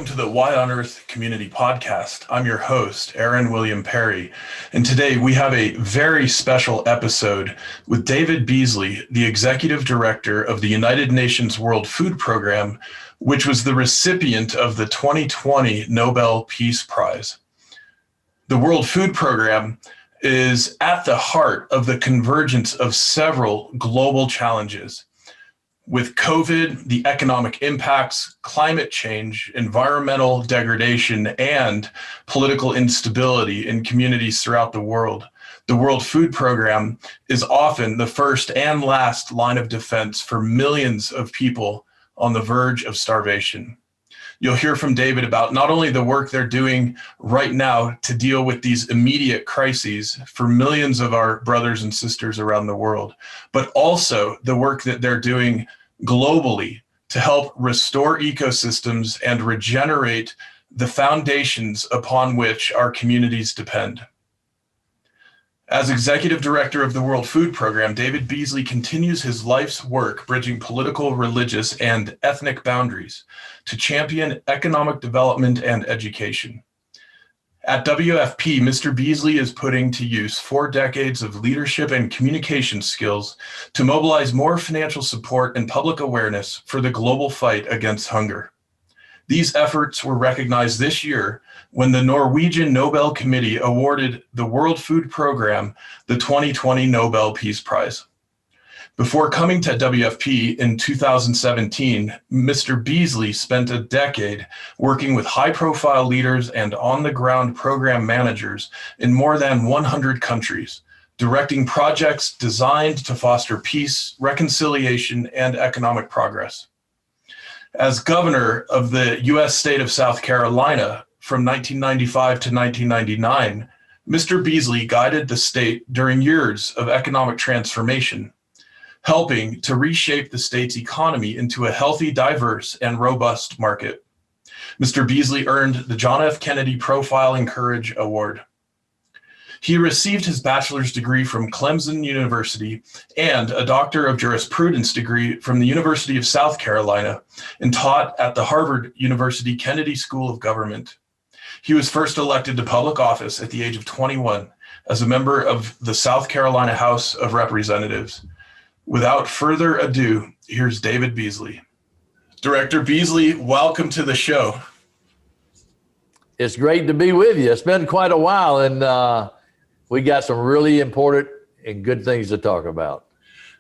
welcome to the Why on Earth Community Podcast. I'm your host, Aaron William Perry, and today we have a very special episode with David Beasley, the Executive Director of the United Nations World Food Program, which was the recipient of the 2020 Nobel Peace Prize. The World Food Program is at the heart of the convergence of several global challenges. With COVID, the economic impacts, climate change, environmental degradation, and political instability in communities throughout the world, the World Food Program is often the first and last line of defense for millions of people on the verge of starvation. You'll hear from David about not only the work they're doing right now to deal with these immediate crises for millions of our brothers and sisters around the world, but also the work that they're doing globally to help restore ecosystems and regenerate the foundations upon which our communities depend. As Executive Director of the World Food Program, David Beasley continues his life's work bridging political, religious, and ethnic boundaries to champion economic development and education. At WFP, Mr. Beasley is putting to use 4 decades of leadership and communication skills to mobilize more financial support and public awareness for the global fight against hunger. These efforts were recognized this year when the Norwegian Nobel Committee awarded the World Food Program the 2020 Nobel Peace Prize. Before coming to WFP in 2017, Mr. Beasley spent a decade working with high-profile leaders and on-the-ground program managers in more than 100 countries, directing projects designed to foster peace, reconciliation, and economic progress. As governor of the U.S. state of South Carolina from 1995 to 1999, Mr. Beasley guided the state during years of economic transformation, helping to reshape the state's economy into a healthy, diverse, and robust market. Mr. Beasley earned the John F. Kennedy Profile and Courage Award. He received his bachelor's degree from Clemson University and a Doctor of Jurisprudence degree from the University of South Carolina and taught at the Harvard University Kennedy School of Government. He was first elected to public office at the age of 21 as a member of the South Carolina House of Representatives. Without further ado, here's David Beasley. Director Beasley, welcome to the show. It's great to be with you. It's been quite a while, and we got some really important and good things to talk about.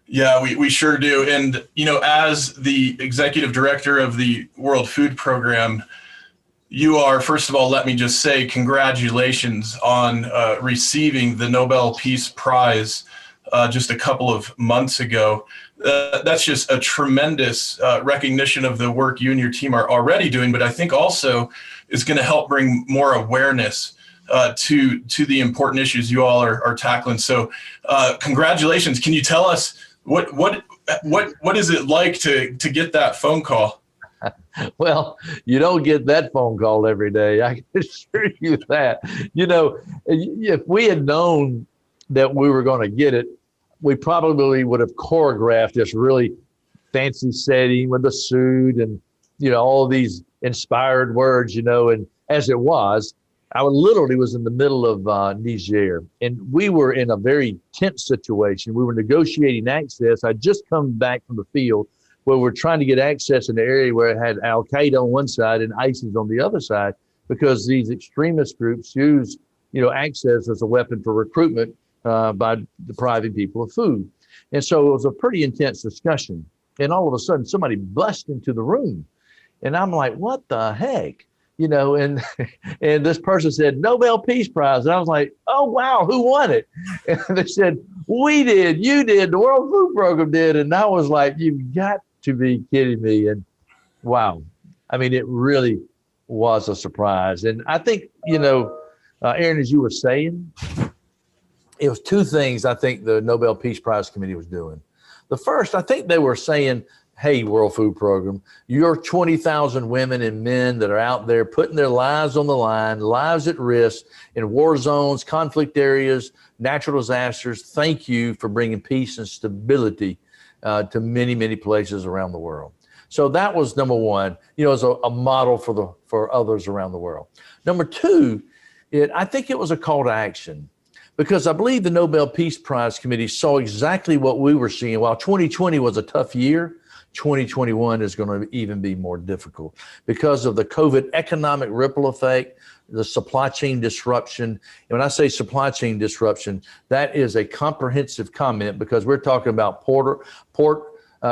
Yeah, we sure do. And, you know, as the executive director of the World Food Program, you are, first of all, let me just say congratulations on receiving the Nobel Peace Prize just a couple of months ago. That's just a tremendous recognition of the work you and your team are already doing, but I think also is going to help bring more awareness to the important issues you all are tackling. So congratulations. Can you tell us what is it like to get that phone call? Well, you don't get that phone call every day. I can assure you that. You know, if we had known that we were going to get it, we probably would have choreographed this really fancy setting with the suit and, you know, all these inspired words, you know, and as it was, I literally was in the middle of Niger, and we were in a very tense situation. We were negotiating access. I'd just come back from the field where we're trying to get access in the area where it had Al-Qaeda on one side and ISIS on the other side, because these extremist groups use, you know, access as a weapon for recruitment by depriving people of food. And so it was a pretty intense discussion. And all of a sudden, somebody bust into the room. And I'm like, what the heck? You know, and this person said, Nobel Peace Prize. And I was like, oh, wow, who won it? And they said, we did, you did, the World Food Program did. And I was like, you've got to be kidding me. And wow, I mean, it really was a surprise. And I think, you know, Aaron, as you were saying, it was 2 things I think the Nobel Peace Prize Committee was doing. The first, I think they were saying, hey, World Food Program, you're 20,000 women and men that are out there putting their lives on the line, lives at risk in war zones, conflict areas, natural disasters. Thank you for bringing peace and stability to many, many places around the world. So that was number one, as a model for others around the world. Number two, I think it was a call to action, because I believe the Nobel Peace Prize Committee saw exactly what we were seeing. While 2020 was a tough year, 2021 is going to even be more difficult because of the COVID economic ripple effect, the supply chain disruption. And when I say supply chain disruption, that is a comprehensive comment, because we're talking about port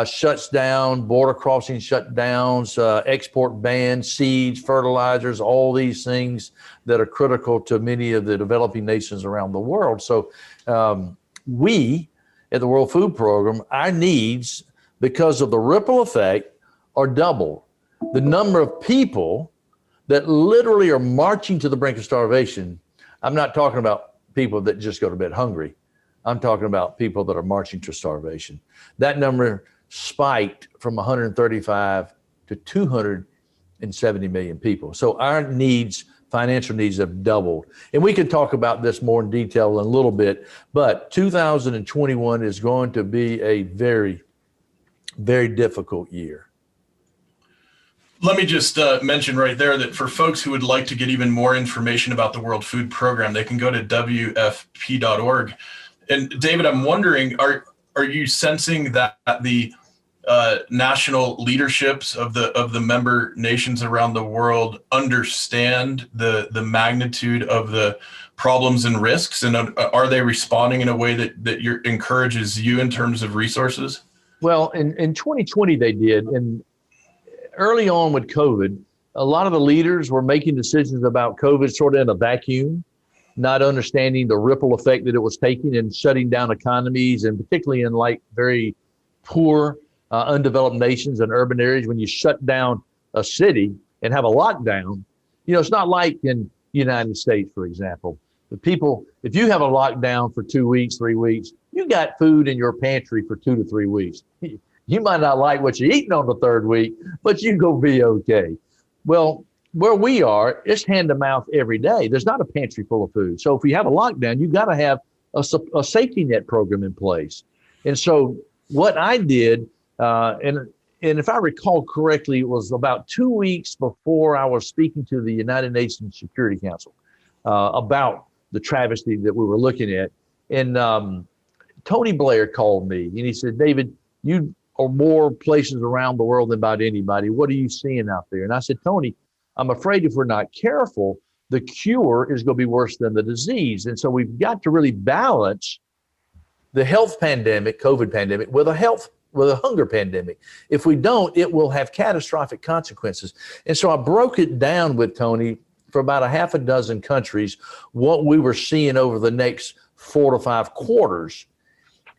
shuts down, border crossing shutdowns, export bans, seeds, fertilizers, all these things that are critical to many of the developing nations around the world. So we at the World Food Program, our needs, because of the ripple effect, are double. The number of people that literally are marching to the brink of starvation, I'm not talking about people that just go to bed hungry. I'm talking about people that are marching to starvation. That number spiked from 135 to 270 million people. So our needs, financial needs, have doubled. And we can talk about this more in detail in a little bit, but 2021 is going to be a very, very difficult year. Let me just mention right there that for folks who would like to get even more information about the World Food Program, they can go to WFP.org. And David, I'm wondering, are you sensing that the national leaderships of the member nations around the world understand the magnitude of the problems and risks, and are they responding in a way that encourages you in terms of resources? Well, in 2020 they did, and early on with COVID, a lot of the leaders were making decisions about COVID sort of in a vacuum, not understanding the ripple effect that it was taking and shutting down economies, and particularly in like very poor, undeveloped nations and urban areas. When you shut down a city and have a lockdown, it's not like in the United States, for example. The people, if you have a lockdown for 2 weeks, 3 weeks, you got food in your pantry for 2 to 3 weeks. You might not like what you're eating on the third week, but you're going to be okay. Well, where we are, it's hand to mouth every day. There's not a pantry full of food. So if we have a lockdown, you've got to have a safety net program in place. And so what I did, and if I recall correctly, it was about 2 weeks before I was speaking to the United Nations Security Council about the travesty that we were looking at. And Tony Blair called me and he said, David, you are more places around the world than about anybody. What are you seeing out there? And I said, Tony, I'm afraid if we're not careful, the cure is going to be worse than the disease. And so we've got to really balance the health pandemic, COVID pandemic, with a hunger pandemic. If we don't, it will have catastrophic consequences. And so I broke it down with Tony for about a half a dozen countries, what we were seeing over the next 4 to 5 quarters,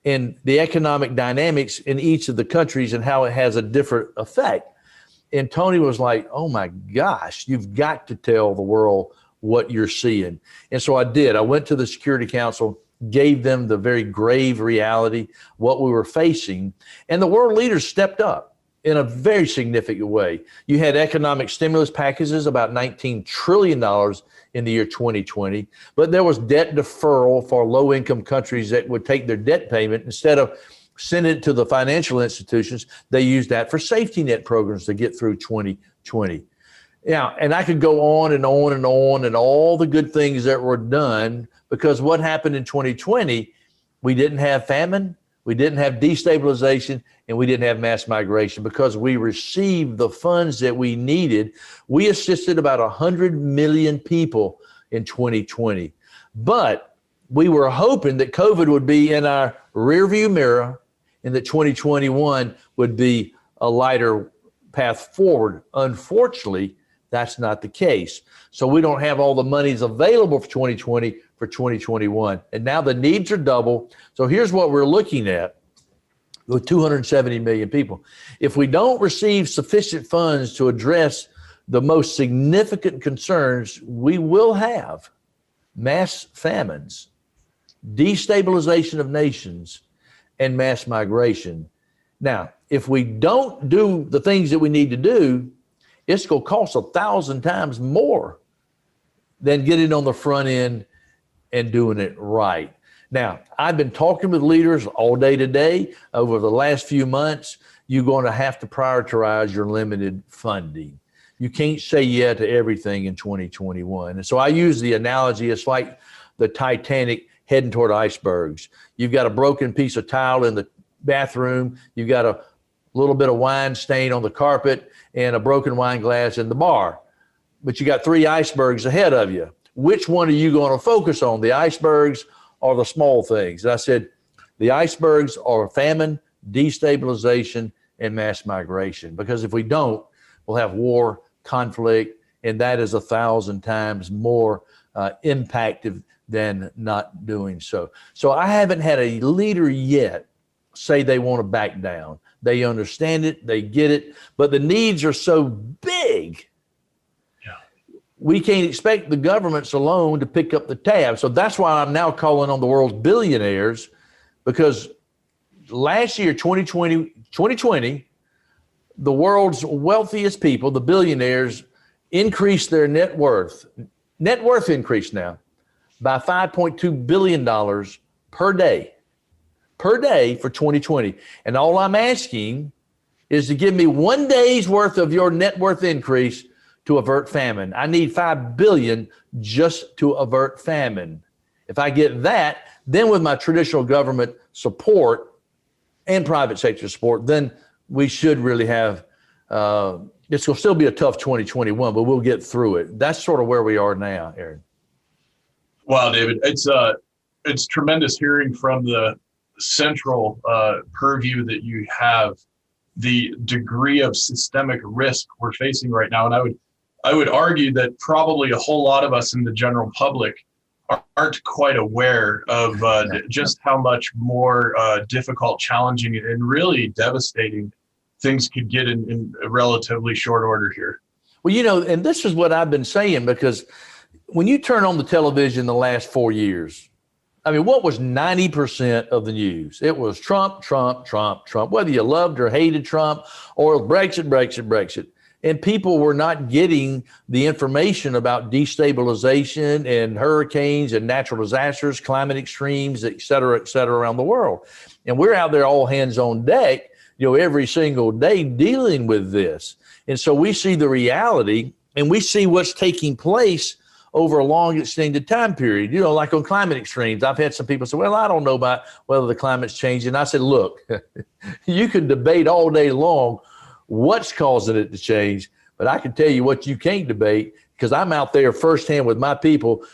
and the economic dynamics in each of the countries and how it has a different effect. And Tony was like, oh my gosh, you've got to tell the world what you're seeing. And so I did. I went to the Security Council, gave them the very grave reality, what we were facing, and the world leaders stepped up in a very significant way. You had economic stimulus packages, about $19 trillion in the year 2020, but there was debt deferral for low-income countries that would take their debt payment. Instead of sending it to the financial institutions, they used that for safety net programs to get through 2020. Yeah, and I could go on and on and on and all the good things that were done, because what happened in 2020, we didn't have famine, we didn't have destabilization, and we didn't have mass migration because we received the funds that we needed. We assisted about 100 million people in 2020. But we were hoping that COVID would be in our rearview mirror and that 2021 would be a lighter path forward. Unfortunately, that's not the case. So we don't have all the monies available for 2020 for 2021. And now the needs are double. So here's what we're looking at with 270 million people. If we don't receive sufficient funds to address the most significant concerns, we will have mass famines, destabilization of nations, and mass migration. Now, if we don't do the things that we need to do, it's going to cost 1,000 times more than getting on the front end and doing it right. Now, I've been talking with leaders all day today. Over the last few months, you're going to have to prioritize your limited funding. You can't say yeah to everything in 2021. And so I use the analogy, it's like the Titanic heading toward icebergs. You've got a broken piece of tile in the bathroom. You've got a little bit of wine stain on the carpet and a broken wine glass in the bar. But you got 3 icebergs ahead of you. Which one are you going to focus on, the icebergs or the small things? And I said, the icebergs are famine, destabilization, and mass migration. Because if we don't, we'll have war, conflict, and that is 1,000 times more impactful than not doing so. So I haven't had a leader yet say they want to back down. They understand it, they get it, but the needs are so big. We can't expect the governments alone to pick up the tab. So that's why I'm now calling on the world's billionaires, because last year, 2020, the world's wealthiest people, the billionaires, increased their net worth. Net worth increased now by $5.2 billion per day for 2020. And all I'm asking is to give me 1 day's worth of your net worth increase to avert famine. I need $5 billion just to avert famine. If I get that, then with my traditional government support and private sector support, then we should really have, it's will still be a tough 2021, but we'll get through it. That's sort of where we are now, Aaron. Wow, David, it's tremendous hearing from the central purview that you have, the degree of systemic risk we're facing right now. And I would argue that probably a whole lot of us in the general public aren't quite aware of just how much more difficult, challenging, and really devastating things could get in a relatively short order here. Well, and this is what I've been saying, because when you turn on the television the last 4 years, I mean, what was 90% of the news? It was Trump, Trump, Trump, Trump, whether you loved or hated Trump, or Brexit, Brexit, Brexit. And people were not getting the information about destabilization and hurricanes and natural disasters, climate extremes, et cetera, around the world. And we're out there all hands on deck, every single day dealing with this. And so we see the reality and we see what's taking place over a long extended time period. Like on climate extremes, I've had some people say, well, I don't know about whether the climate's changing. I said, look, you can debate all day long what's causing it to change, but I can tell you what you can't debate, because I'm out there firsthand with my people,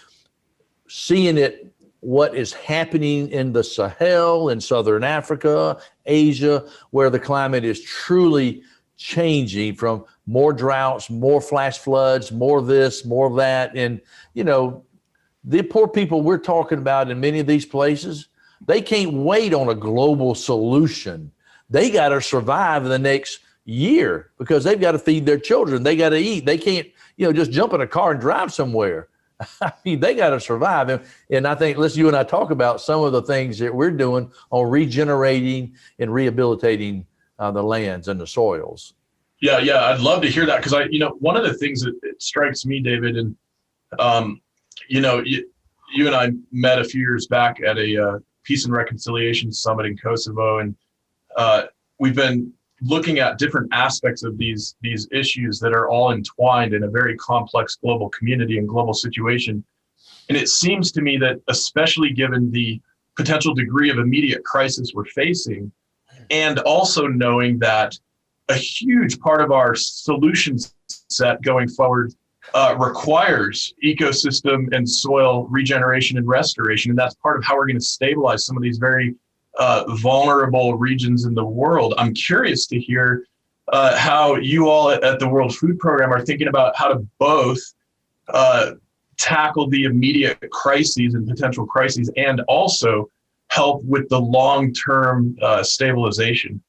seeing it, what is happening in the Sahel, in Southern Africa, Asia, where the climate is truly changing from more droughts, more flash floods, more this, more that. And, the poor people we're talking about in many of these places, they can't wait on a global solution. They got to survive the next year because they've got to feed their children. They got to eat. They can't, just jump in a car and drive somewhere. I mean, they got to survive. And I think, you and I talk about some of the things that we're doing on regenerating and rehabilitating the lands and the soils. Yeah, I'd love to hear that, because one of the things that it strikes me, David, and you and I met a few years back at a Peace and Reconciliation Summit in Kosovo, and we've been looking at different aspects of these issues that are all entwined in a very complex global community and global situation. And it seems to me that, especially given the potential degree of immediate crisis we're facing, and also knowing that a huge part of our solution set going forward requires ecosystem and soil regeneration and restoration. And that's part of how we're going to stabilize some of these very vulnerable regions in the world. I'm curious to hear how you all at the World Food Program are thinking about how to both tackle the immediate crises and potential crises, and also help with the long-term stabilization.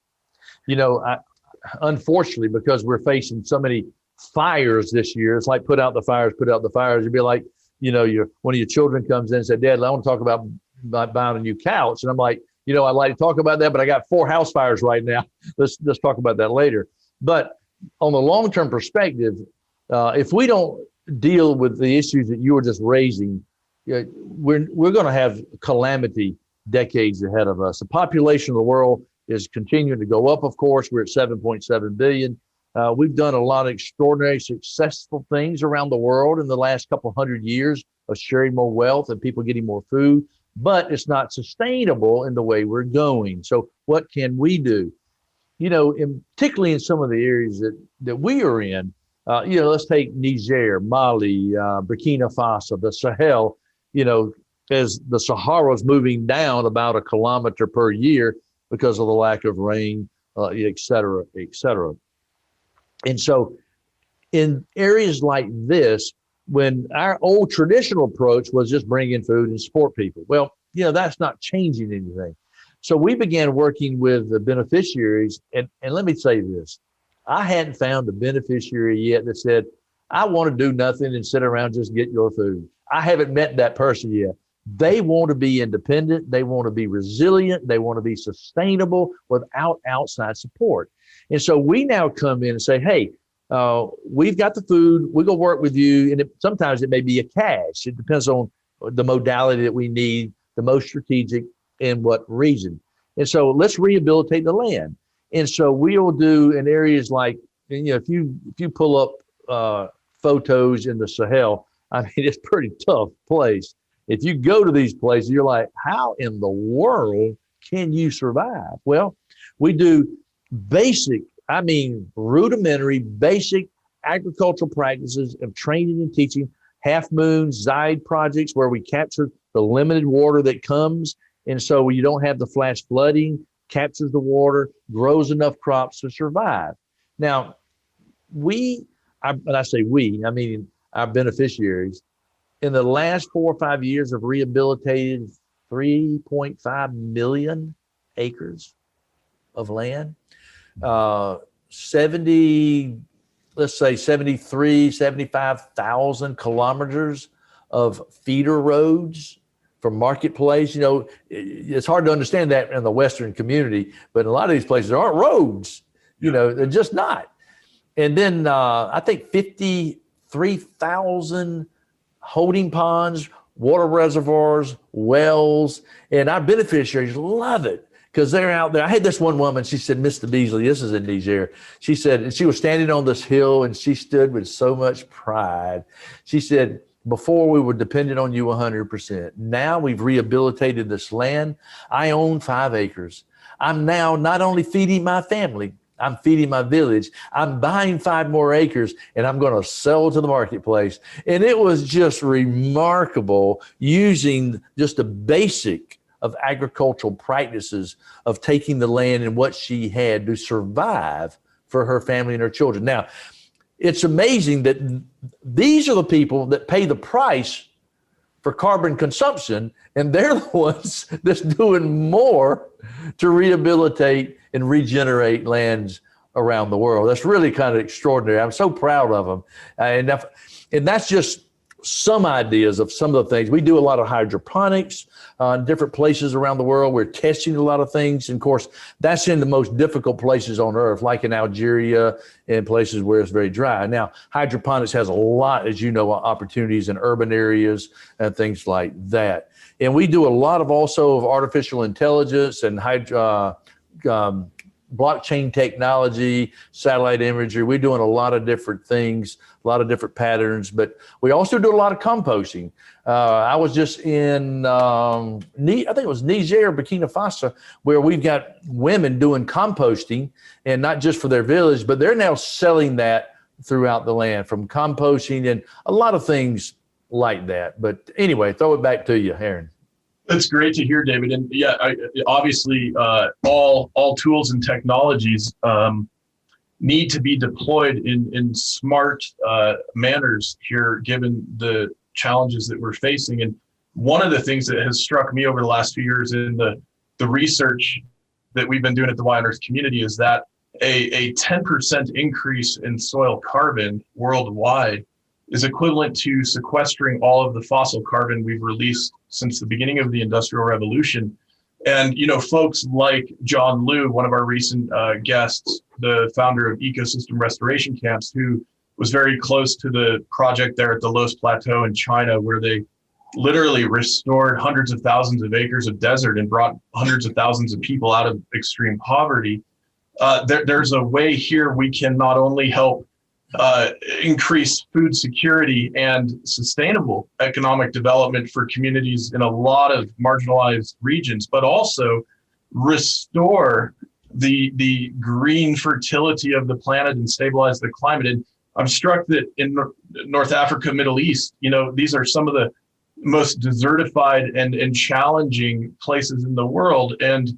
Unfortunately, because we're facing so many fires this year, it's like put out the fires. It'd be like, one of your children comes in and said, Dad, I want to talk about buying a new couch. And I'm like, I'd like to talk about that, but I got 4 house fires right now. Let's talk about that later. But on the long-term perspective, if we don't deal with the issues that you were just raising, we're going to have calamity decades ahead of us. The population of the world is continuing to go up. Of course, we're at 7.7 billion. We've done a lot of extraordinary, successful things around the world in the last couple hundred years of sharing more wealth and people getting more food, but it's not sustainable in the way we're going. So what can we do? Particularly in some of the areas that we are in, let's take Niger, Mali, Burkina Faso, the Sahel, as the Sahara is moving down about 1 kilometer per year because of the lack of rain, et cetera, et cetera. And so in areas like this, when our old traditional approach was just bring in food and support people, well, that's not changing anything. So we began working with the beneficiaries. And let me say this, I hadn't found a beneficiary yet that said, I want to do nothing and sit around, just get your food. I haven't met that person yet. They want to be independent. They want to be resilient. They want to be sustainable without outside support. And so we now come in and say, hey, we've got the food. We're going to work with you. And sometimes it may be a cash. It depends on the modality that we need, the most strategic, in what region. And so let's rehabilitate the land. And so we'll do in areas like, if you pull up photos in the Sahel, I mean, it's a pretty tough place. If you go to these places, you're like, how in the world can you survive? Well, we do rudimentary, basic agricultural practices of training and teaching, half moon, Zide projects where we capture the limited water that comes. And so you don't have the flash flooding, captures the water, grows enough crops to survive. Now, when I say we, I mean our beneficiaries, in the last 4 or 5 years have rehabilitated 3.5 million acres of land, 75,000 kilometers of feeder roads from marketplace. It's hard to understand that in the Western community, but in a lot of these places there aren't roads, they're just not. And then I think 53,000 holding ponds, water reservoirs, wells, and our beneficiaries love it because they're out there. I had this one woman, she said, Mr. Beasley, this is in Niger. She said, and she was standing on this hill and she stood with so much pride. She said, before we were dependent on you 100%. Now we've rehabilitated this land. I own 5 acres. I'm now not only feeding my family, I'm feeding my village. I'm buying 5 more acres and I'm going to sell to the marketplace. And it was just remarkable using just the basic of agricultural practices of taking the land and what she had to survive for her family and her children. Now, it's amazing that these are the people that pay the price for carbon consumption, and they're the ones that's doing more to rehabilitate and regenerate lands around the world. That's really kind of extraordinary. I'm so proud of them. And that's just some ideas of some of the things. We do a lot of hydroponics in different places around the world. We're testing a lot of things. And of course, that's in the most difficult places on earth, like in Algeria and places where it's very dry. Now, hydroponics has a lot, as you know, opportunities in urban areas and things like that. And we do a lot of also of artificial intelligence and blockchain technology, satellite imagery. We're doing a lot of different things, a lot of different patterns, but we also do a lot of composting. I was just in, I think it was Niger, Burkina Faso, where we've got women doing composting, and not just for their village, but they're now selling that throughout the land, from composting and a lot of things like that. But anyway, throw it back to you, Aaron. That's great to hear, David. And yeah, obviously, all tools and technologies need to be deployed in smart manners here, given the challenges that we're facing. And one of the things that has struck me over the last few years in the research that we've been doing at the Wild Earth community is that a 10% increase in soil carbon worldwide is equivalent to sequestering all of the fossil carbon we've released since the beginning of the Industrial Revolution. And, folks like John Liu, one of our recent guests, the founder of Ecosystem Restoration Camps, who was very close to the project there at the Loess Plateau in China, where they literally restored hundreds of thousands of acres of desert and brought hundreds of thousands of people out of extreme poverty. There's a way here we can not only help increase food security and sustainable economic development for communities in a lot of marginalized regions, but also restore the green fertility of the planet and stabilize the climate. And I'm struck that in North Africa, Middle East, these are some of the most desertified and challenging places in the world. And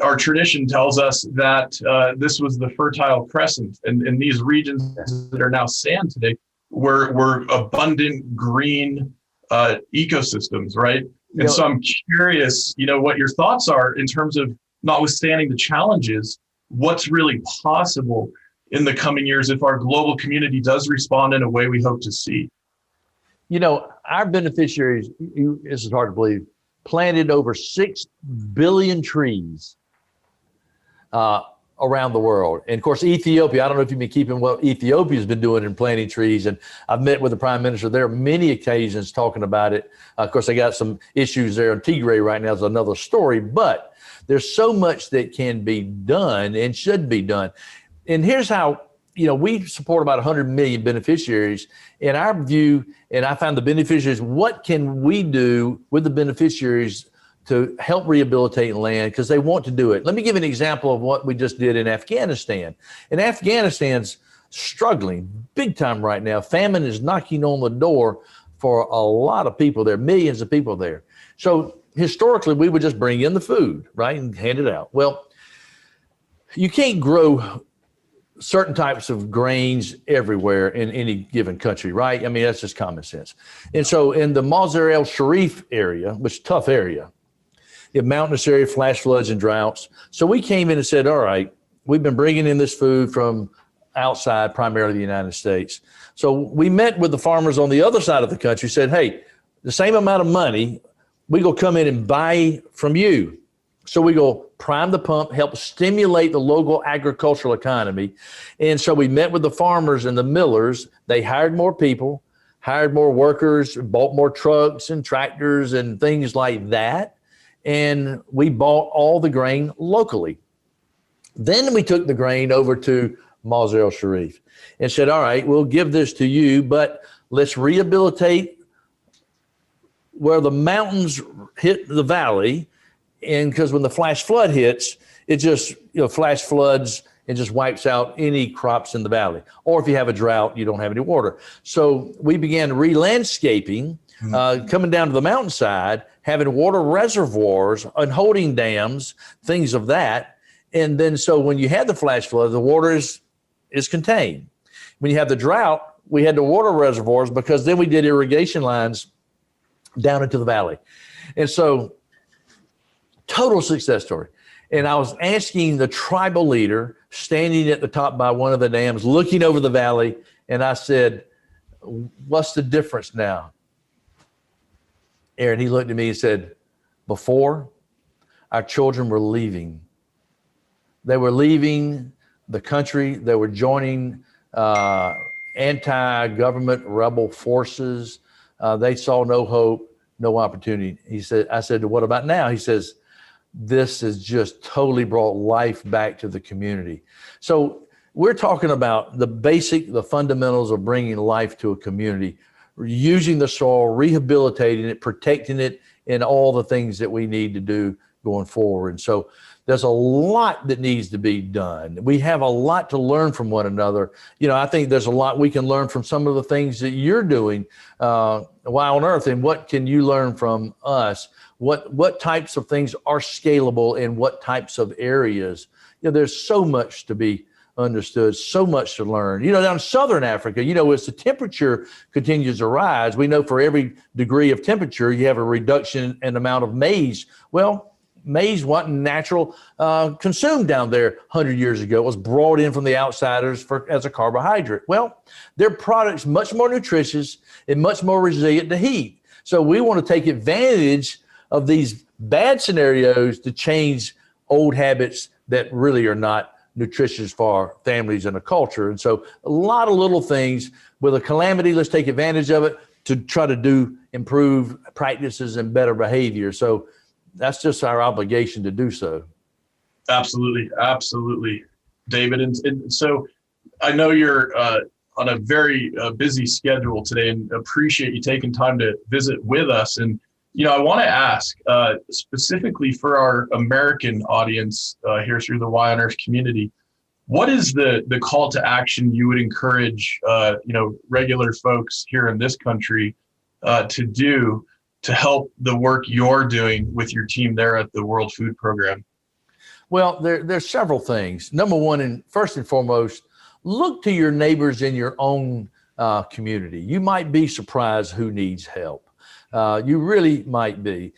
our tradition tells us that this was the Fertile Crescent, and these regions that are now sand today were abundant green ecosystems, right? And so I'm curious, what your thoughts are in terms of, notwithstanding the challenges, what's really possible in the coming years if our global community does respond in a way we hope to see. Our beneficiaries, this is hard to believe, planted over 6 billion trees around the world. And of course, Ethiopia, I don't know if you've been keeping what Ethiopia's been doing in planting trees. And I've met with the prime minister there on many occasions talking about it. Of course, they got some issues there in Tigray right now, is another story, but there's so much that can be done and should be done. And here's how, we support about 100 million beneficiaries. In our view, and I found the beneficiaries, what can we do with the beneficiaries to help rehabilitate land, because they want to do it. Let me give an example of what we just did in Afghanistan. And Afghanistan's struggling big time right now. Famine is knocking on the door for a lot of people there, millions of people there. So historically, we would just bring in the food, right, and hand it out. Well, you can't grow certain types of grains everywhere in any given country, right? I mean, that's just common sense. And so in the Mazar el-Sharif area, which is a tough area, a mountainous area, flash floods and droughts. So we came in and said, all right, we've been bringing in this food from outside, primarily the United States. So we met with the farmers on the other side of the country, said, hey, the same amount of money, we go come in and buy from you. So we go prime the pump, help stimulate the local agricultural economy. And so we met with the farmers and the millers. They hired more people, hired more workers, bought more trucks and tractors and things like that. And we bought all the grain locally. Then we took the grain over to Mazar el-Sharif and said, all right, we'll give this to you, but let's rehabilitate where the mountains hit the valley. And because when the flash flood hits, it just, flash floods and just wipes out any crops in the valley. Or if you have a drought, you don't have any water. So we began re-landscaping, coming down to the mountainside, having water reservoirs and holding dams, things of that. And then so when you had the flash flood, the water is contained. When you have the drought, we had the water reservoirs because then we did irrigation lines down into the valley. And so total success story. And I was asking the tribal leader standing at the top by one of the dams, looking over the valley. And I said, what's the difference now? Aaron, he looked at me and said, before, our children were leaving. They were leaving the country. They were joining anti-government rebel forces. They saw no hope, no opportunity. I said, what about now? He says, this has just totally brought life back to the community. So we're talking about the fundamentals of bringing life to a community, using the soil, rehabilitating it, protecting it, and all the things that we need to do going forward. And so there's a lot that needs to be done. We have a lot to learn from one another. I think there's a lot we can learn from some of the things that you're doing while on earth, and what can you learn from us? What types of things are scalable in what types of areas? There's so much to be understood, so much to learn. Down in Southern Africa, as the temperature continues to rise, we know for every degree of temperature, you have a reduction in amount of maize. Well, maize wasn't natural consumed down there 100 years ago. It was brought in from the outsiders as a carbohydrate. Well, their product's much more nutritious and much more resilient to heat. So we want to take advantage of these bad scenarios to change old habits that really are not nutritious for our families and a culture. And so a lot of little things with a calamity, let's take advantage of it. to try to improve practices and better behavior. So that's just our obligation to do so. Absolutely, David. And so I know you're on a very busy schedule today, and appreciate you taking time to visit with us. And I want to ask specifically for our American audience here through the Y on Earth community, what is the call to action you would encourage regular folks here in this country to do to help the work you're doing with your team there at the World Food Program? Well, there's several things. Number one, and first and foremost, look to your neighbors in your own community. You might be surprised who needs help. You really might be.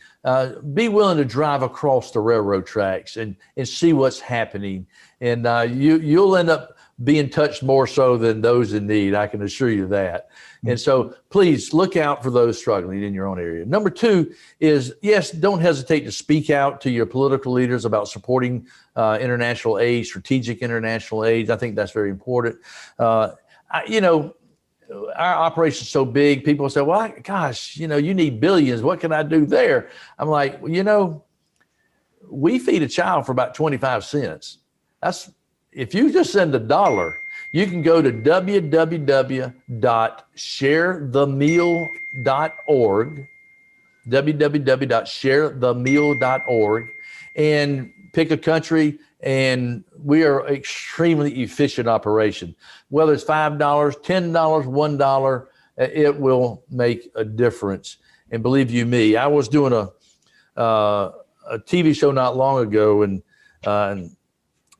Be willing to drive across the railroad tracks and see what's happening. And you'll end up being touched more so than those in need. I can assure you that. And so please look out for those struggling in your own area. Number two is, yes, don't hesitate to speak out to your political leaders about supporting international aid, strategic international aid. I think that's very important. Our operation's so big, people say, well, gosh, you need billions. What can I do there? I'm like, we feed a child for about 25 cents. If you just send $1, you can go to www.sharethemeal.org, www.sharethemeal.org, and pick a country. And we are extremely efficient operation. Whether it's $5, $10, $1, it will make a difference. And believe you me, I was doing a TV show not long ago, and I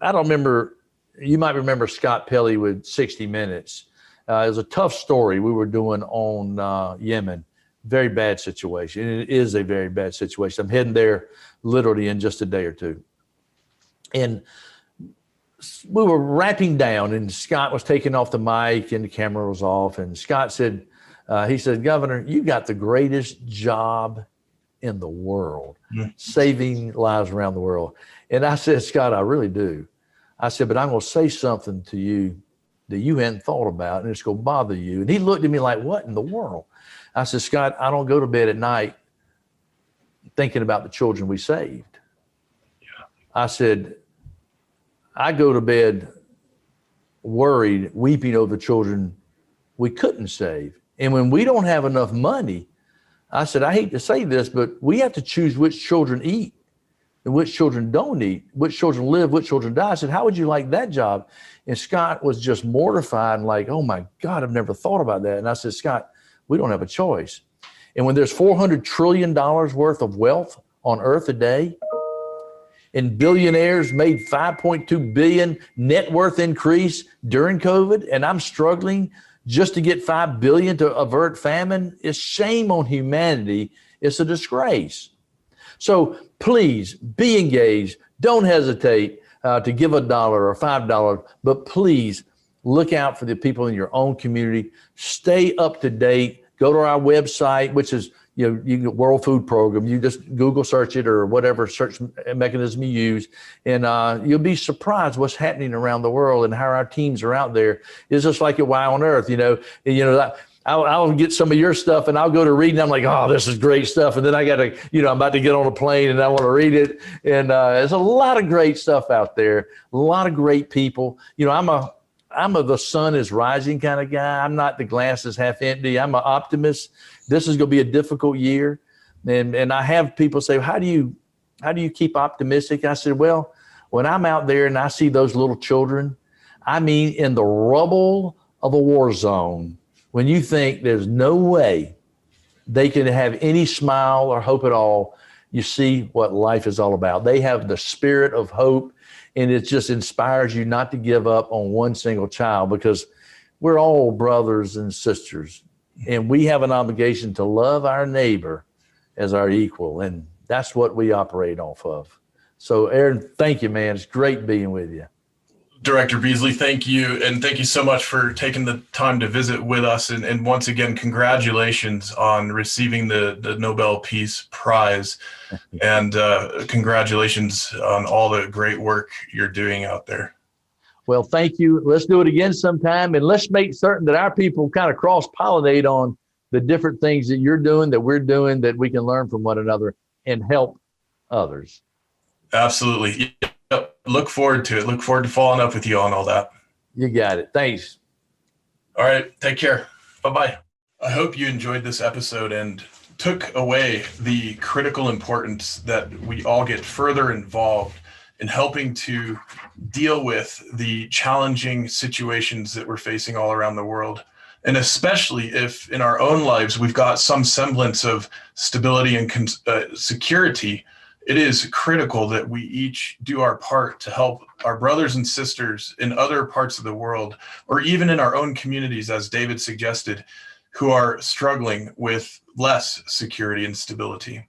don't remember. You might remember Scott Pelley with 60 Minutes. It was a tough story we were doing on Yemen. Very bad situation. And it is a very bad situation. I'm heading there literally in just a day or two. And we were wrapping down, and Scott was taking off the mic and the camera was off. And Scott said, he said, Governor, you got the greatest job in the world, saving lives around the world. And I said, Scott, I really do. I said, but I'm going to say something to you that you hadn't thought about, and it's going to bother you. And he looked at me like, what in the world? I said, Scott, I don't go to bed at night thinking about the children we saved. Yeah. I said, I go to bed worried, weeping over the children we couldn't save. And when we don't have enough money, I said, I hate to say this, but we have to choose which children eat and which children don't eat, which children live, which children die. I said, how would you like that job? And Scott was just mortified and like, oh my God, I've never thought about that. And I said, Scott, we don't have a choice. And when there's $400 trillion worth of wealth on earth a day, and billionaires made 5.2 billion net worth increase during COVID, and I'm struggling just to get 5 billion to avert famine, it's shame on humanity. It's a disgrace. So please be engaged. Don't hesitate to give $1 or $5, but please look out for the people in your own community. Stay up to date. Go to our website, which is you get World Food Program. You just Google search it or whatever search mechanism you use, and you'll be surprised what's happening around the world and how our teams are out there. It's just like at Y on Earth, I'll get some of your stuff and I'll go to read and I'm like, oh, this is great stuff. And then I got to, I'm about to get on a plane and I want to read it. And there's a lot of great stuff out there, a lot of great people. I'm a the sun is rising kind of guy. I'm not the glass is half empty. I'm an optimist. This is going to be a difficult year. And I have people say, how do you keep optimistic? I said, well, when I'm out there and I see those little children, I mean, in the rubble of a war zone, when you think there's no way they can have any smile or hope at all, you see what life is all about. They have the spirit of hope, and it just inspires you not to give up on one single child, because we're all brothers and sisters, and we have an obligation to love our neighbor as our equal, and that's what we operate off of. So, Aaron, thank you, man. It's great being with you. Director Beasley, thank you. And thank you so much for taking the time to visit with us. And once again, congratulations on receiving the Nobel Peace Prize. And congratulations on all the great work you're doing out there. Well, thank you. Let's do it again sometime. And let's make certain that our people kind of cross-pollinate on the different things that you're doing, that we're doing, that we can learn from one another and help others. Absolutely. Yep. Look forward to it. Look forward to following up with you on all that. You got it. Thanks. All right. Take care. Bye-bye. I hope you enjoyed this episode and took away the critical importance that we all get further involved in helping to deal with the challenging situations that we're facing all around the world. And especially if in our own lives, we've got some semblance of stability and security, it is critical that we each do our part to help our brothers and sisters in other parts of the world, or even in our own communities, as David suggested, who are struggling with less security and stability.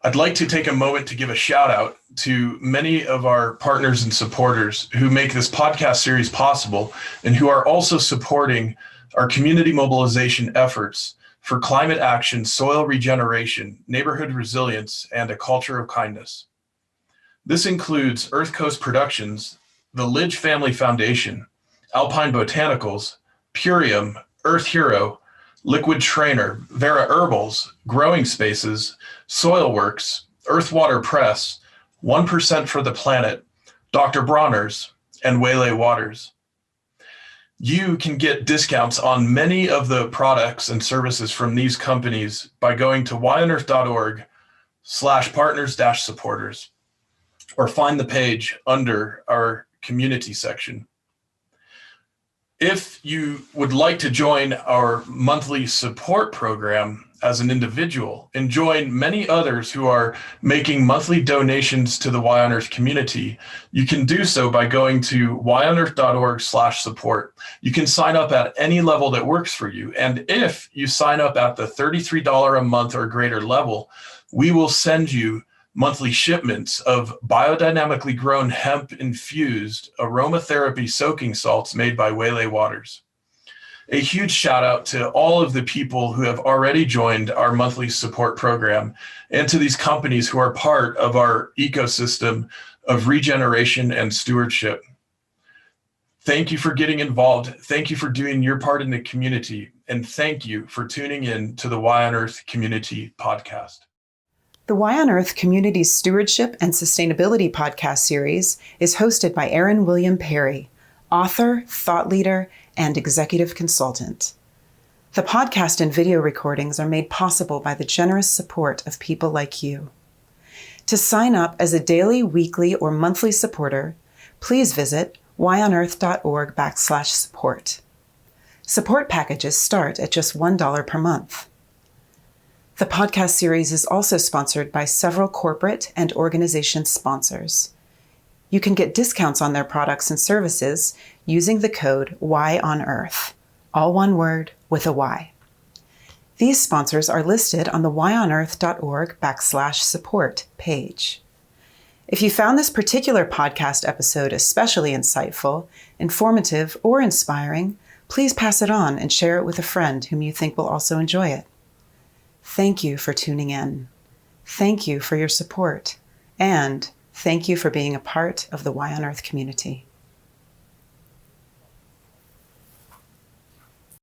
I'd like to take a moment to give a shout out to many of our partners and supporters who make this podcast series possible and who are also supporting our community mobilization efforts for climate action, soil regeneration, neighborhood resilience, and a culture of kindness. This includes Earth Coast Productions, the Lidge Family Foundation, Alpine Botanicals, Purium, Earth Hero, Liquid Trainer, Vera Herbals, Growing Spaces, Soilworks, Earthwater Press, 1% for the Planet, Dr. Bronner's, and Waylay Waters. You can get discounts on many of the products and services from these companies by going to whyonearth.org/partners-supporters, or find the page under our community section. If you would like to join our monthly support program as an individual and join many others who are making monthly donations to the Y on Earth community, you can do so by going to whyonearth.org/support. You can sign up at any level that works for you. And if you sign up at the $33 a month or greater level, we will send you monthly shipments of biodynamically grown hemp-infused aromatherapy soaking salts made by Waylay Waters. A huge shout out to all of the people who have already joined our monthly support program and to these companies who are part of our ecosystem of regeneration and stewardship. Thank you for getting involved. Thank you for doing your part in the community. And thank you for tuning in to the Y on Earth Community Podcast. The Y on Earth Community Stewardship and Sustainability podcast series is hosted by Aaron William Perry, author, thought leader, and executive consultant. The podcast and video recordings are made possible by the generous support of people like you. To sign up as a daily, weekly, or monthly supporter, please visit whyonearth.org/support. Support packages start at just $1 per month. The podcast series is also sponsored by several corporate and organization sponsors. You can get discounts on their products and services using the code YONEARTH, all one word with a Y. These sponsors are listed on the whyonearth.org/support page. If you found this particular podcast episode especially insightful, informative, or inspiring, please pass it on and share it with a friend whom you think will also enjoy it. Thank you for tuning in. Thank you for your support. And thank you for being a part of the Y on Earth community.